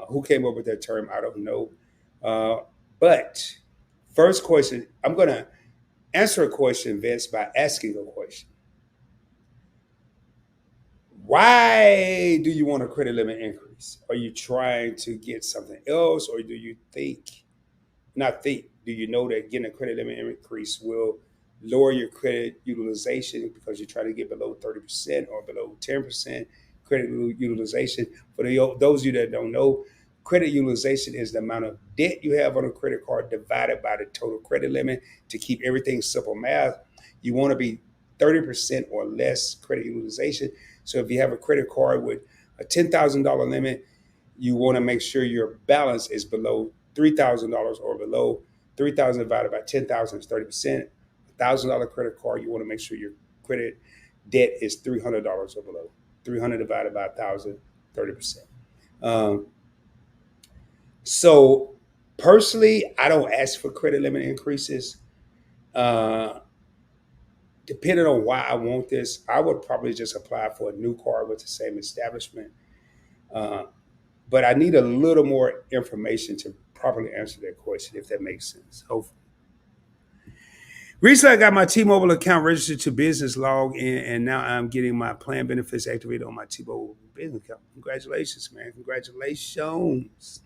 Who came up with that term? I don't know. But First question, I'm going to answer a question, Vince, by asking a question. Why do you want a credit limit increase? Are you trying to get something else, or do you think, not think, do you know that getting a credit limit increase will lower your credit utilization because you're trying to get below 30% or below 10% credit utilization? For those of you that don't know, credit utilization is the amount of debt you have on a credit card divided by the total credit limit. To keep everything simple math, you want to be 30% or less credit utilization. So if you have a credit card with a $10,000 limit, you want to make sure your balance is below $3,000 or below 3,000 divided by 10,000 is 30%. $1,000 credit card, you want to make sure your credit debt is $300 or below. 300 divided by 1,000, 30%. Um, so personally, I don't ask for credit limit increases. Uh, Depending on why I want this, I would probably just apply for a new card with the same establishment. Uh, but I need a little more information to properly answer that question, if that makes sense. Hopefully. Recently, I got my T-Mobile account registered to business log in, and now I'm getting my plan benefits activated on my T-Mobile business account. Congratulations, man! Congratulations.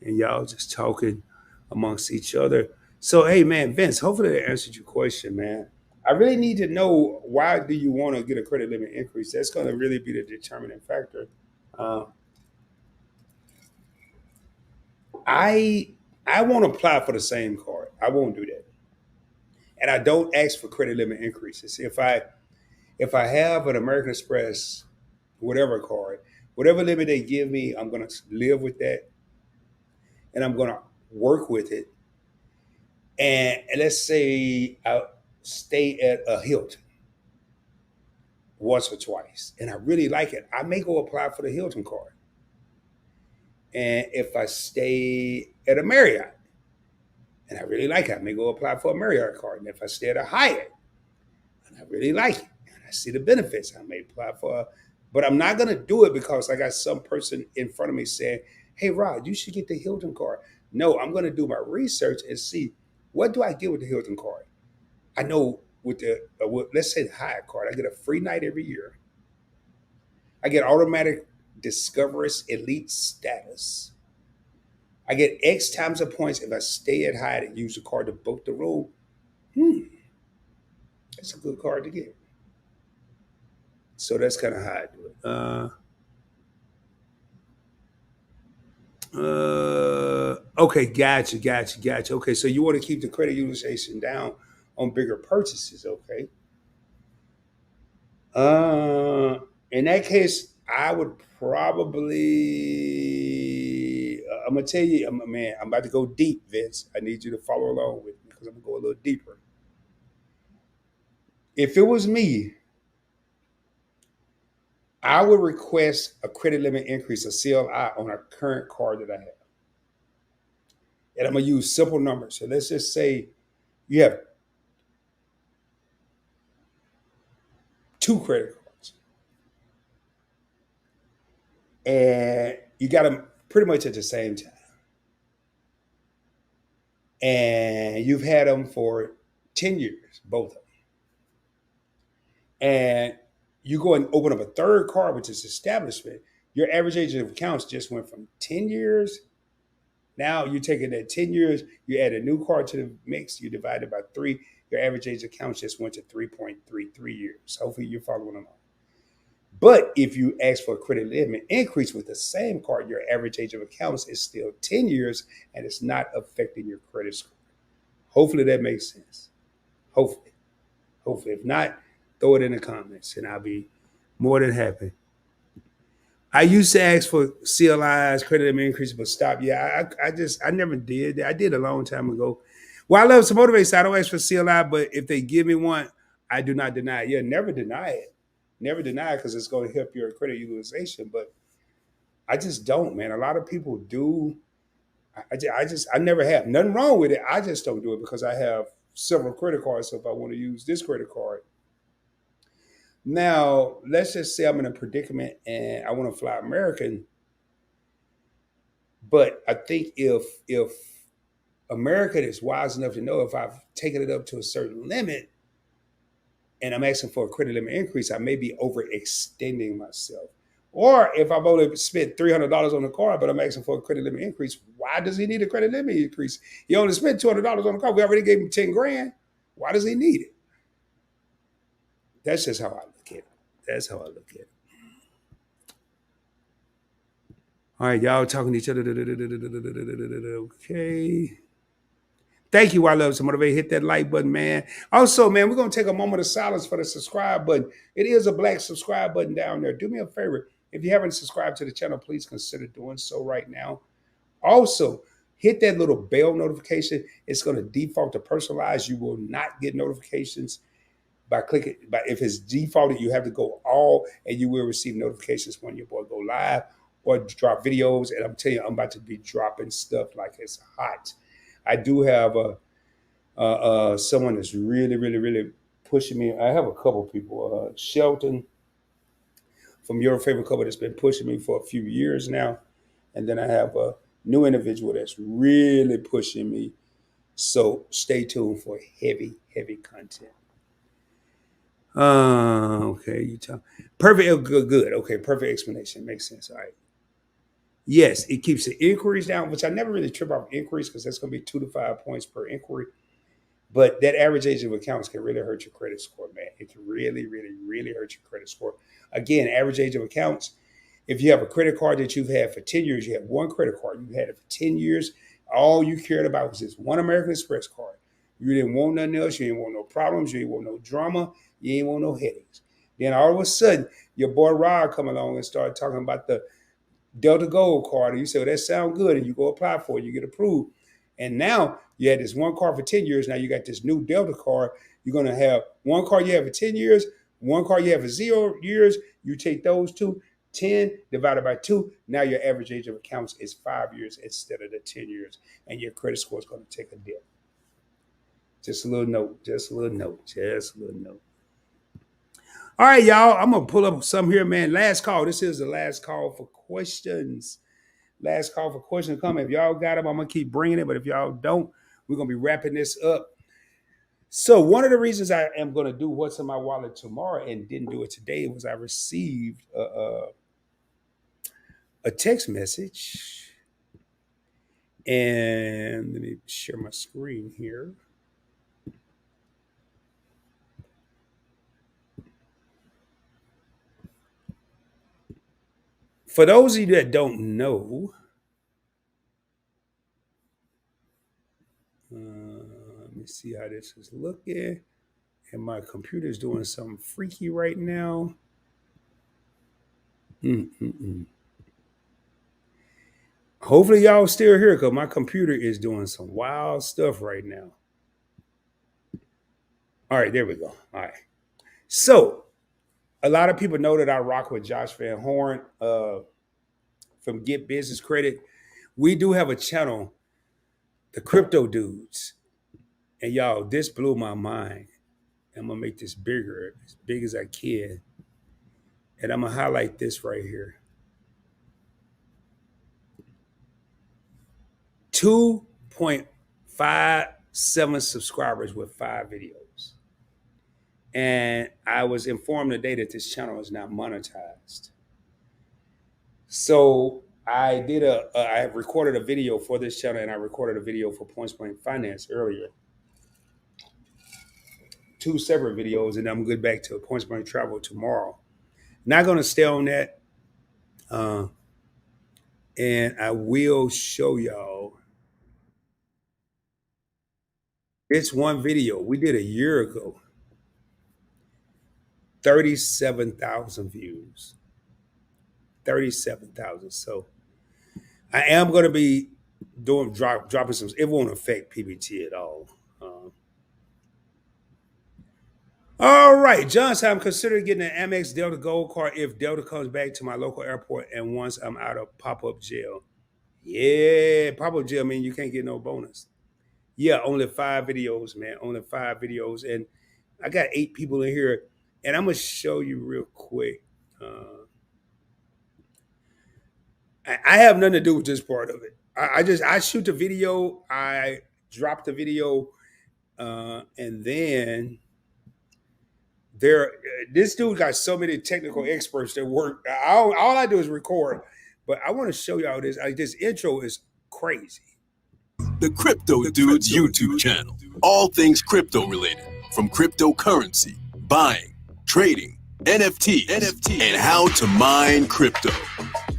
And y'all just talking amongst each other. So, hey, man, Vince, hopefully that answered your question, man. I really need to know, why do you want to get a credit limit increase? That's going to really be the determining factor. Uh, I I won't apply for the same card. I won't do that, and I don't ask for credit limit increases. If I have an American Express, whatever card, whatever limit they give me, I'm going to live with that, and I'm going to work with it. And let's say I stay at a Hilton once or twice, and I really like it, I may go apply for the Hilton card. And if I stay at a Marriott and I really like it, I may go apply for a Marriott card. And if I stay at a Hyatt and I really like it and I see the benefits, I may apply for but I'm not going to do it because I got some person in front of me saying, hey, Rod, you should get the Hilton card. No, I'm going to do my research and see, what do I get with the Hilton card. I know with let's say the Hyatt card, I get a free night every year. I get automatic Discoverist Elite status. I get X times of points if I stay at Hyatt and use the card to book the room. Hmm, that's a good card to get. So that's kind of how I do it. Okay, gotcha. Okay, so you want to keep the credit utilization down on bigger purchases. Okay. In that case, I would probably. I'm gonna tell you, man. I'm about to go deep, Vince. I need you to follow along with me because I'm gonna go a little deeper. If it was me, I would request a credit limit increase, a CLI, on a current card that I have, and I'm gonna use simple numbers. So let's just say you have two credit cards, and you got them pretty much at the same time, and you've had them for 10 years, both of them, and you go and open up a third card, which is establishment. Your average age of accounts just went from 10 years. Now you're taking that 10 years, you add a new card to the mix, you divide it by three, your average age of accounts just went to 3.33 years. Hopefully you're following along. But if you ask for a credit limit increase with the same card, your average age of accounts is still 10 years and it's not affecting your credit score. Hopefully that makes sense. Hopefully. Hopefully. If not, throw it in the comments and I'll be more than happy. I used to ask for CLIs, credit limit increase, but stop. Yeah, I never did. I did a long time ago. Well, I love to motivate, so I don't ask for CLI, but if they give me one, I do not deny it. Yeah, never deny it. Never deny it because it's going to help your credit utilization. But I just don't, man. A lot of people do. I never have. Nothing wrong with it. I just don't do it because I have several credit cards. So if I want to use this credit card, Now, let's just say I'm in a predicament and I want to fly American, but I think if American is wise enough to know if I've taken it up to a certain limit and I'm asking for a credit limit increase, I may be overextending myself. Or if I've only spent $300 on the car, but I'm asking for a credit limit increase, why does he need a credit limit increase? He only spent $200 on the car. We already gave him 10 grand. Why does he need it? That's just how I look at it. That's how I look at it. All right, y'all talking to each other. Okay. Thank you, I love to motivate. Hit that like button, man. Also, man, we're gonna take a moment of silence for the subscribe button. It is a black subscribe button down there. Do me a favor. If you haven't subscribed to the channel, please consider doing so right now. Also, hit that little bell notification. It's gonna default to personalized. You will not get notifications by clicking. But if it's defaulted, you have to go all, and you will receive notifications when your boy go live or drop videos. And I'm telling you, I'm about to be dropping stuff like it's hot. I do have someone that's really, really, really pushing me. I have a couple people. Shelton from Your Favorite Couple that's been pushing me for a few years now, and then I have a new individual that's really pushing me. So stay tuned for heavy, heavy content. Okay, you tell. Perfect, good, good. Okay, perfect explanation. Makes sense. All right. Yes, it keeps the inquiries down, which I never really trip off inquiries because that's going to be 2 to 5 points per inquiry. But that average age of accounts can really hurt your credit score, man. It can really, really, really hurt your credit score. Again, average age of accounts. If you have a credit card that you've had for 10 years, you have one credit card, you've had it for 10 years, all you cared about was this one American Express card. You didn't want nothing else. You didn't want no problems. You didn't want no drama. You didn't want no headaches. Then all of a sudden, your boy Rod come along and start talking about the Delta Gold card. And you say, well, that sounds good. And you go apply for it. You get approved. And now you had this one card for 10 years. Now you got this new Delta card. You're going to have one card you have for 10 years, one card you have for 0 years. You take those two, 10 divided by 2. Now your average age of accounts is 5 years instead of the 10 years. And your credit score is going to take a dip. Just a little note. Just a little note. Just a little note. All right, y'all. I'm going to pull up some here, man. Last call. This is the last call for questions. Last call for questions coming. If y'all got them, I'm going to keep bringing it. But if y'all don't, we're going to be wrapping this up. So one of the reasons I am going to do what's in my wallet tomorrow and didn't do it today was I received a text message. And let me share my screen here. For those of you that don't know, let me see how this is looking. And my computer is doing something freaky right now. Mm-mm-mm. Hopefully y'all still here because my computer is doing some wild stuff right now. All right, there we go. All right. So a lot of people know that I rock with Josh Van Horn from Get Business Credit. We do have a channel, the Crypto Dudes. And y'all, this blew my mind. I'm gonna make this bigger, as big as I can. And I'm gonna highlight this right here. 2.57 subscribers with 5 videos. And I was informed today that this channel is not monetized. So I recorded a video for this channel and I recorded a video for Points Blank Finance earlier. 2 separate videos, and I'm good back to Points Blank Travel tomorrow. Not going to stay on that. And I will show y'all this one video we did a year ago. 37,000 views. 37,000. So I am going to be dropping some. It won't affect PBT at all. All right, John said I'm considering getting an Amex Delta Gold card if Delta comes back to my local airport and once I'm out of pop-up jail. Yeah, pop-up jail mean you can't get no bonus. Yeah, only 5 videos, man. Only 5 videos. And I got 8 people in here And I'm gonna show you real quick. I have nothing to do with this part of it. I shoot the video, I drop the video, and then there this dude got so many technical experts that work. All I do is record, but I want to show y'all this. This intro is crazy. The Crypto Dudes YouTube channel. All things crypto related, from cryptocurrency, buying, trading, NFTs, and how to mine crypto.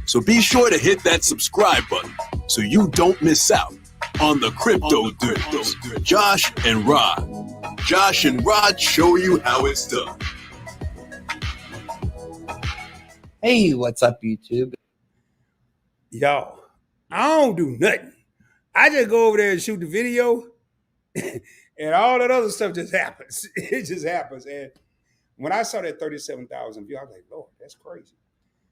So be sure to hit that subscribe button so you don't miss out on the Crypto Dudes. Josh and Rod. Josh and Rod show you how it's done. Hey, what's up, YouTube? Y'all, I don't do nothing. I just go over there and shoot the video, and all that other stuff just happens. It just happens. And when I saw that 37,000 views, I was like, Lord, that's crazy.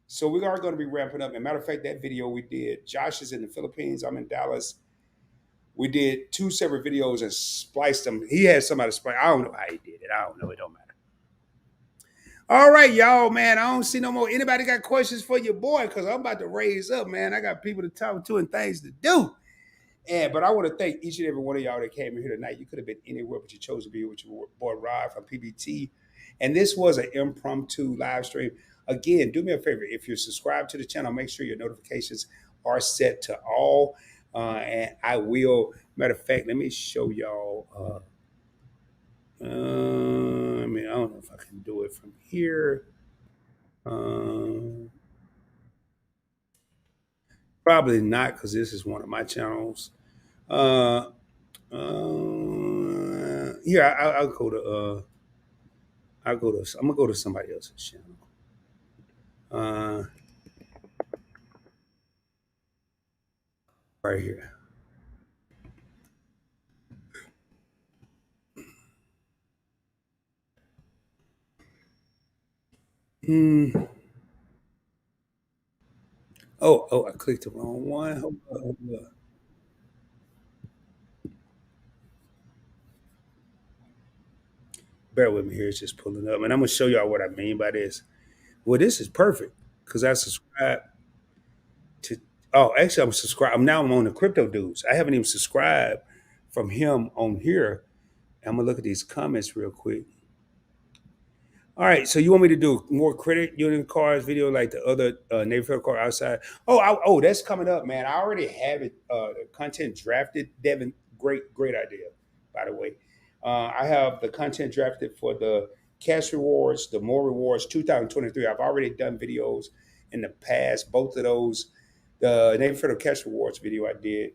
So we are going to be ramping up. As a matter of fact, that video we did, Josh is in the Philippines, I'm in Dallas. We did 2 separate videos and spliced them. He had somebody splice. I don't know how he did it. I don't know. It don't matter. All right, y'all, man. I don't see no more. Anybody got questions for your boy? Because I'm about to raise up, man. I got people to talk to and things to do. But I want to thank each and every one of y'all that came in here tonight. You could have been anywhere, but you chose to be with your boy Rod from PBT. And this was an impromptu live stream. Again, do me a favor. If you're subscribed to the channel, make sure your notifications are set to all. And I will, matter of fact, let me show y'all. I mean, I don't know if I can do it from here. Probably not, because this is one of my channels. Yeah, I'll go to. I'm gonna go to somebody else's channel. Right here. Oh, I clicked the wrong one. Hold on. Bear with me here. It's just pulling up. And I'm going to show y'all what I mean by this. Well, this is perfect because I subscribe to. Oh, actually, I'm subscribed. I'm on the Crypto Dudes. I haven't even subscribed from him on here. I'm going to look at these comments real quick. All right, so you want me to do more credit union cards video like the other Navy Federal card outside? Oh, that's coming up, man. I already have it, the content drafted. Devin, great idea, by the way. I have the content drafted for the cash rewards, the more rewards, 2023. I've already done videos in the past. Both of those, the Navy Federal cash rewards video I did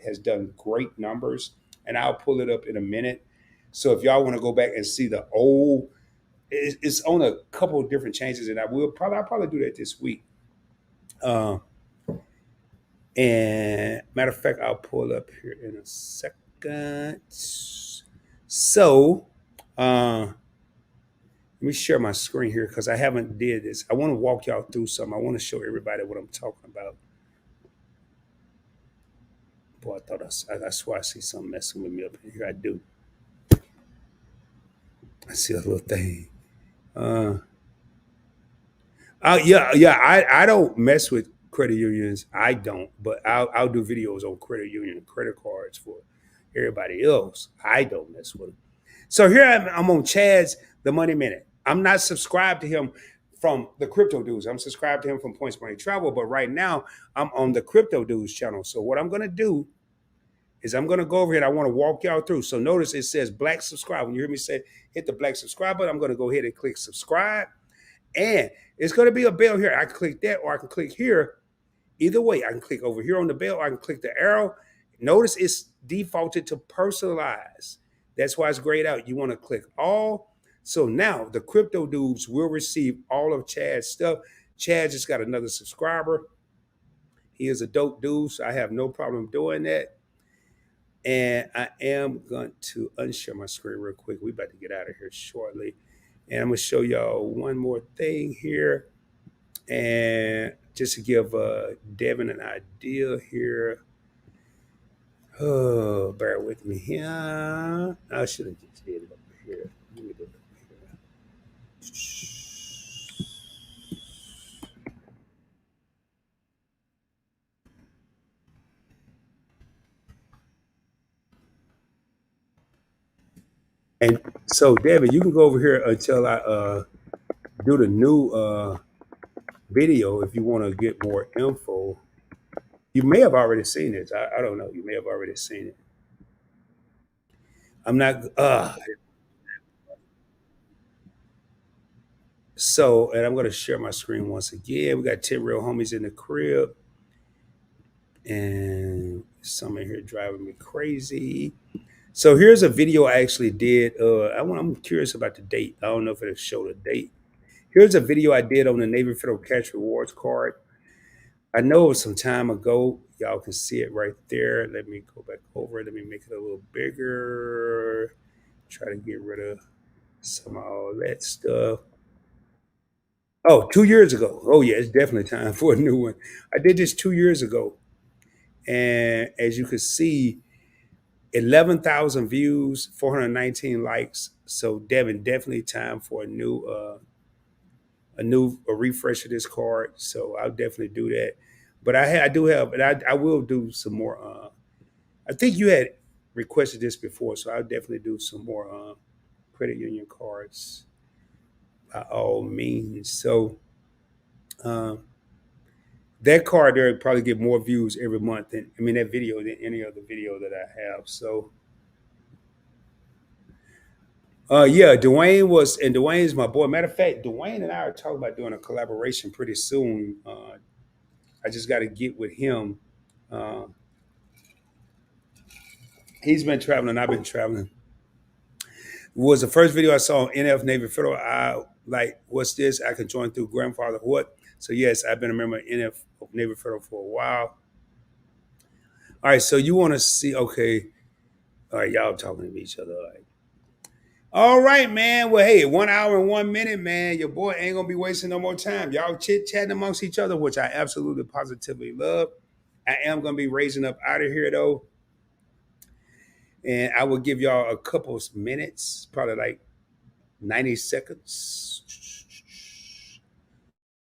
has done great numbers, and I'll pull it up in a minute. So if y'all want to go back and see the old, it's on a couple of different changes, and I'll probably do that this week. And matter of fact, I'll pull up here in a second. So let me share my screen here because I haven't did this. I want to walk y'all through something. I want to show everybody what I'm talking about. Boy, I swear I see something messing with me up in here. I do. I see a little thing. Yeah. I don't mess with credit unions. I don't, but I'll do videos on credit union and credit cards for everybody else. I don't mess with them. So here I'm on Chad's The Money Minute. I'm not subscribed to him from the Crypto Dudes. I'm subscribed to him from Points Money Travel, but right now I'm on the Crypto Dudes channel. So what I'm gonna do is I'm gonna go over here and I want to walk y'all through. So notice it says black subscribe. When you hear me say hit the black subscribe button, I'm gonna go ahead and click subscribe. And it's going to be a bell here. I can click that or I can click here. Either way, I can click over here on the bell or I can click the arrow. Notice it's defaulted to personalize. That's why it's grayed out. You want to click all. So now the Crypto Dudes will receive all of Chad's stuff. Chad just got another subscriber. He is a dope dude, so I have no problem doing that. And I am going to unshare my screen real quick. We about to get out of here shortly. And I'm going to show y'all one more thing here. And just to give Devin an idea here. Oh, bear with me here. I should have just did it over here. Let me do it over here. And so, David, you can go over here until I do the new video if you want to get more info. You may have already seen it. I don't know. You may have already seen it. I'm not. So, and I'm going to share my screen once again. We got 10 real homies in the crib, and some in here driving me crazy. So here's a video I actually did. I'm curious about the date. I don't know if it'll show the date. Here's a video I did on the Navy Federal Cash Rewards card. I know it was some time ago. Y'all can see it right there. Let me go back over it. Let me make it a little bigger. Try to get rid of some of all that stuff. Oh, 2 years ago. Oh, yeah, it's definitely time for a new one. I did this 2 years ago. And as you can see, 11,000 views, 419 likes. So Devin, definitely time for a refresh of this card. So I'll definitely do that. But I do have, and I will do some more. I think you had requested this before, so I'll definitely do some more credit union cards by all means. So um, that card there would probably get more views every month than that video than any other video that I have. So yeah, Dwayne's my boy. Matter of fact, Dwayne and I are talking about doing a collaboration pretty soon. I just got to get with him. Uh, he's been traveling, I've been traveling. Was the first video I saw on NF Navy Federal. I like, what's this? I can join through grandfather what? So yes, I've been a member of NF Navy Federal for a while. All right, so you want to see? Okay, all right, y'all talking to each other. All right, man. Well, hey, 1 hour and 1 minute, man. Your boy ain't gonna be wasting no more time. Y'all chit chatting amongst each other, which I absolutely positively love. I am gonna be raising up out of here though, and I will give y'all a couple of minutes, probably like 90 seconds,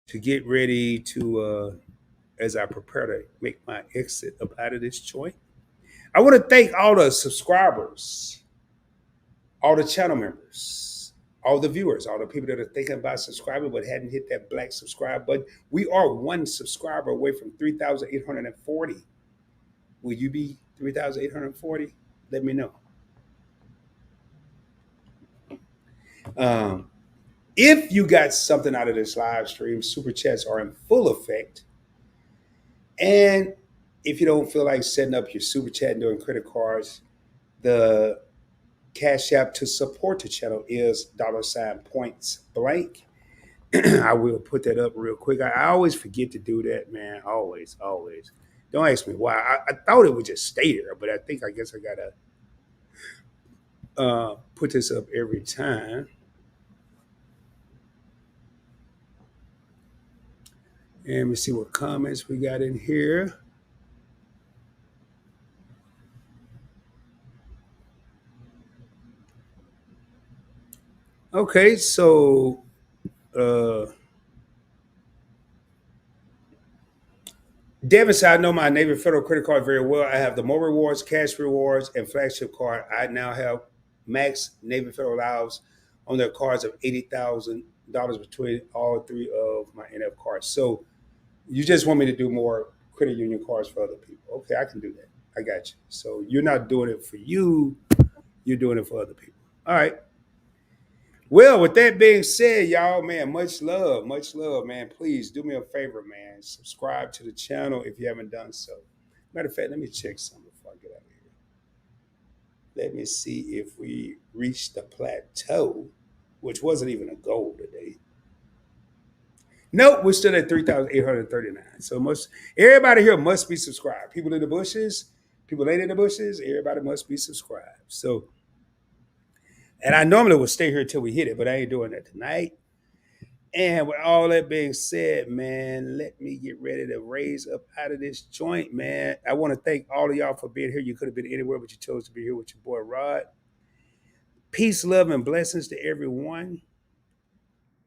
to get ready to as I prepare to make my exit up out of this joint. I want to thank all the subscribers, all the channel members, all the viewers, all the people that are thinking about subscribing but hadn't hit that black subscribe button. We are one subscriber away from 3,840. Will you be 3,840? Let me know. Um, if you got something out of this live stream, super chats are in full effect. And if you don't feel like setting up your super chat and doing credit cards, the Cash App to support the channel is $points blank. I will put that up real quick. I always forget to do that, man. Always, always. Don't ask me why. I thought it would just stay there, but I guess I gotta put this up every time. And let me see what comments we got in here. Okay, so uh, Devin said, I know my Navy Federal credit card very well. I have the More Rewards, Cash Rewards, and Flagship card. I now have max Navy Federal allows on their cards of $80,000 between all three of my NF cards. So you just want me to do more credit union cards for other people. Okay, I can do that. I got you. So you're not doing it for you, you're doing it for other people. All right. Well, with that being said, y'all, man, much love, man. Please do me a favor, man. Subscribe to the channel if you haven't done so. Matter of fact, let me check something before I get out of here. Let me see if we reached the plateau, which wasn't even a goal today. Nope, we're still at 3,839. So everybody here must be subscribed. People in the bushes, people ain't in the bushes, everybody must be subscribed. So, and I normally would stay here till we hit it, but I ain't doing that tonight. And with all that being said, man, let me get ready to raise up out of this joint, man. I want to thank all of y'all for being here. You could have been anywhere, but you chose to be here with your boy Rod. Peace, love, and blessings to everyone.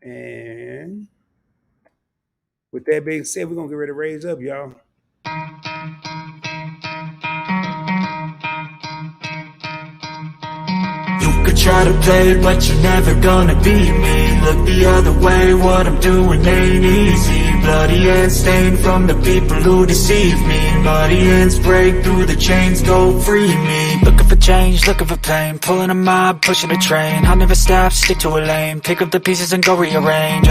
And with that being said, we're going to get ready to raise up, y'all. You could try to play, but you're never gonna beat me. Look the other way, what I'm doing ain't easy. Bloody hands stained from the people who deceive me. Muddy hands break through the chains, go free me. Looking for change, looking for pain. Pulling a mob, pushing a train. I'll never stop, stick to a lane. Pick up the pieces and go rearrange.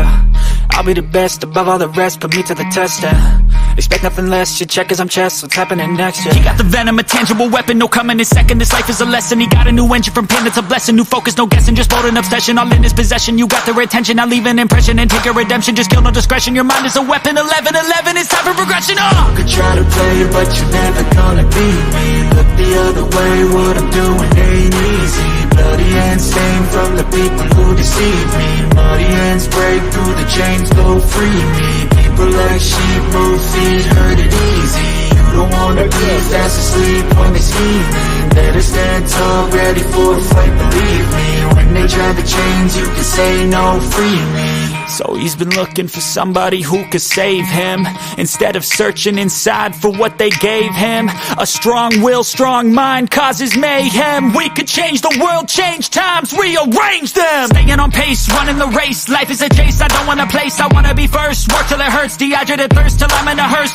I'll be the best above all the rest, put me to the test and expect nothing less, your check is I'm chess, what's happening next, yeah. He got the venom, a tangible weapon, no coming in second. This life is a lesson, he got a new engine from pain, it's a blessing. New focus, no guessing, just bold and obsession. All in his possession, you got their attention. I'll leave an impression and take your redemption. Just kill, no discretion, your mind is a weapon. 11-11, it's time for progression, You could try to play, but you're never gonna beat me. Look the other way, what I'm doing ain't easy. Bloody hands stained from the people who deceive me. Muddy hands break through the chains, go free me. People like sheep move feet, hurt it easy. You don't wanna be fast asleep when they scheming. Better stand tall, ready for a fight, believe me. When they try the chains, you can say no, free me. So he's been looking for somebody who could save him, instead of searching inside for what they gave him. A strong will, strong mind causes mayhem. We could change the world, change times, rearrange them. Staying on pace, running the race. Life is a chase, I don't want a place. I wanna be first, work till it hurts. Dehydrated thirst till I'm in a hearse.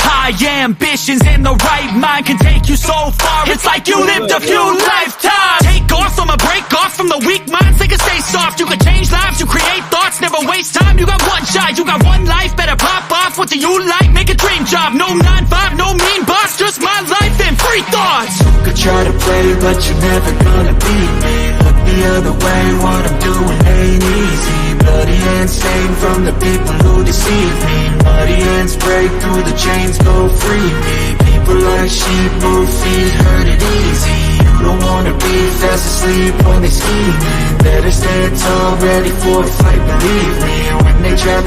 High ambitions and the right mind can take you so far. It's like you lived a few lifetimes. Take off, I'ma break off from the weak minds. They can stay soft, you can change lives, you create thoughts. Never waste time, you got one shot, you got one life. Better pop off, what do you like? Make a dream job, no 9-5, no mean boss. Just my life and free thoughts. You could try to play, but you're never gonna beat me. Look the other way, what I'm doing ain't easy. Bloody hands stained from the people who deceive me. Muddy hands break through the chains, go free me. People like sheep move feet, hurt it easy. You don't wanna be fast asleep when they scheming. Better stand tall, ready for a fight, believe me. When they try